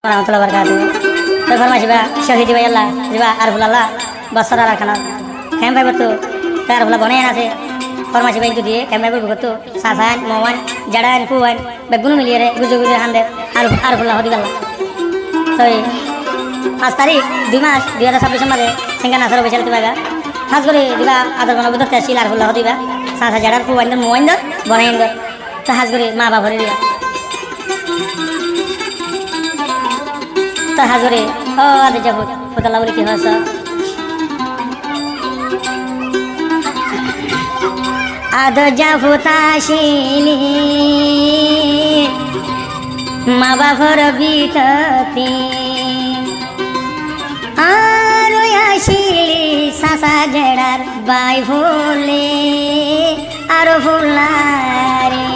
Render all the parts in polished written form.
warahmatullahi wabarakatuh. Terima kasih syahid wa Allah, jiwa arfulullah, basara rakana. Kami betul, arfulullah bonai nasi. Terima kasih itu dia, kami betul. Sasan, mawan, jadan, kuwan, begunu miliare, guju hande, arfulullah hodigallah. Sorry. Mas tarik 2 মাস 2026 সালে সিঙ্গানা সরো বিশাল তিবাগা খাস করে দিবা আদর বনা বুদ্ধ তেসিল আরফুল্লাহ দিবা সাসা জাডার কুয়াইন্দর মোয়াইন্দর বনাইন্দর তাহাজ করে মা বাবা দিয়া তাহাজরে ও আদে যাবো ফতলা বলি কি হস আদর যাবো তাশিলি মা বাবার বিততি আরো আসিলি সাসা জেড়ার বাই ভুলে আরো ভুলারে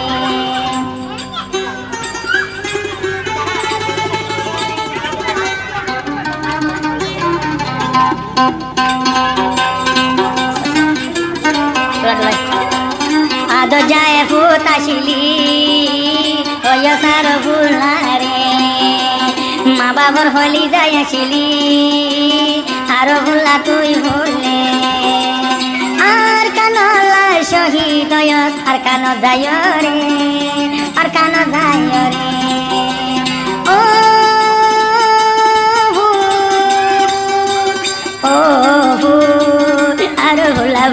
আদো যায় ফুতাশিলি ওয় সার ভুলারে মা বাবার হলি যায় আসিলি আরো ভুলা তুই ভুলে আর কানলা শহীদ আর কান যায় রে আর কান যায় রে ও ও আর ভুলা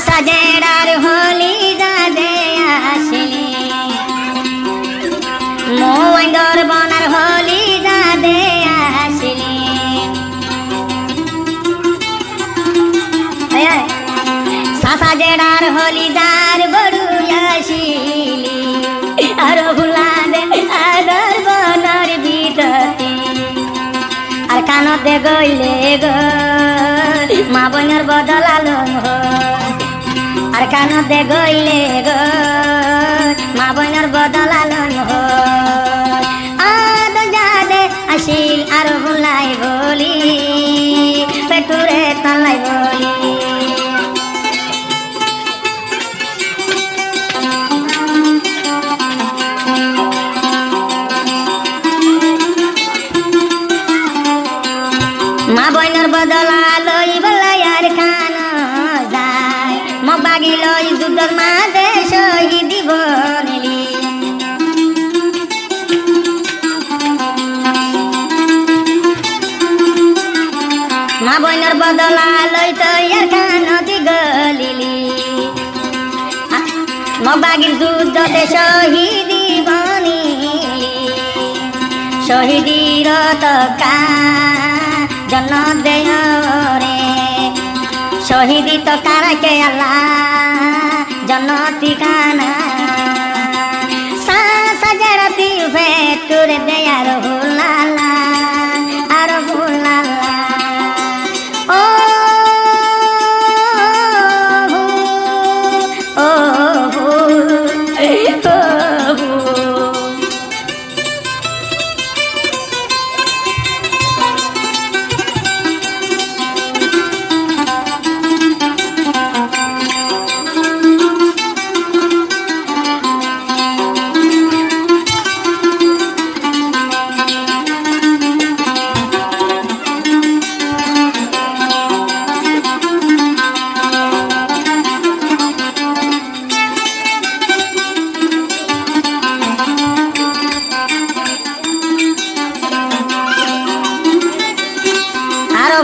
সাজেড়ার হলি যাদে আসিলি মোয়াইন্দর বনার হলি যাদে আসিলি সাজেড়ার হলি যার বড়ু আসিলি আর ভুলাদে আদর বনার বিদতি আর কানতে গইলে গো মা বোনের বদলালো আর কানতে গইলে গো মা বোনের বদলালন হো আদ যাদে আসিল আর ভুলাই বলি পেটুরে তলাই বলি মা বোনের বদলালই বলাই আর কান যায় মবাগিল যুদ্ধর মাঝে শহীদ বনেলি মা বোনের বদলালই তৈয়ার কানতি গলিলি মবাগির যুদ্ধতে শহীদ বনিলি শহীদির তকা জন দেয় রে শহীদি তো কারাকে আল্লাহ জনতি কানা সাজড়াতি ভেটুরে দেয় আর ভুলালা আর ভুলালা ও ও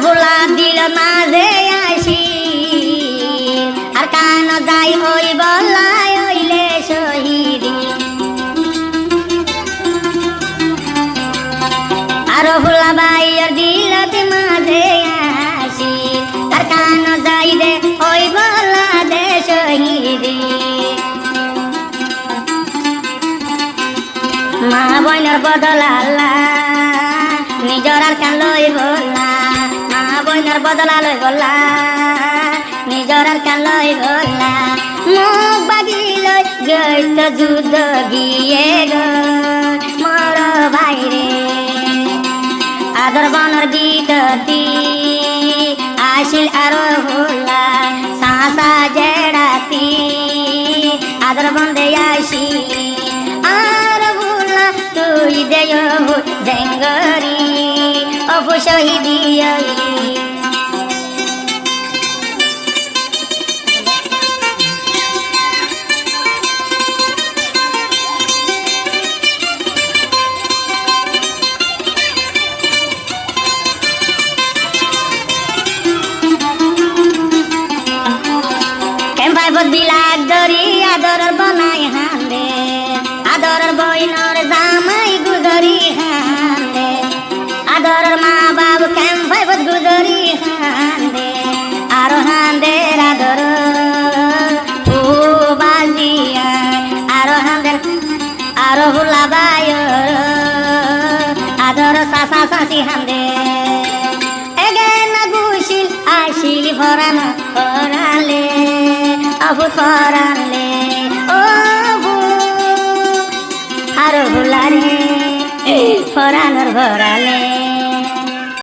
ভোলা দিল মাঝে আসি আর কান যাই ওই বলাই ওইলে শহীদি আর ভোলা বাইয়ের দিলতে মাঝে আসি আর কান যাই রে ওই বলা দে শহীদি মা বোনের বদলালা নিজর আর কান লই বলা বইনার বদলা লই গলা নিজর আর কান লই গলা মুখ বাগি লই তো যুদ্ধ গিয়ে গো মর বাইরে আদর বনর বিগতি আসিল আরো হুলা সাসা জেড়াতি আদর বন্দে আসি আর হুলা তুই দেয় জেঙ্গরি অপু শহীদিয়া ভাইবত বিলাক দরি আদরের বনাই হান্দে আদরের বইনর জামাই গুদরি হান্দে আদরের মা বাবু কেম ভাইবত গুদরি হান্দে আর হান্দে আদর ও বাজিয়া আর হান্দে আর হুলাবায় আদর সাসা সাসি হান্দে আসিল ভরান ভরালে অবু ভরালে ও আর ভুলারে ভরানোর ভরালে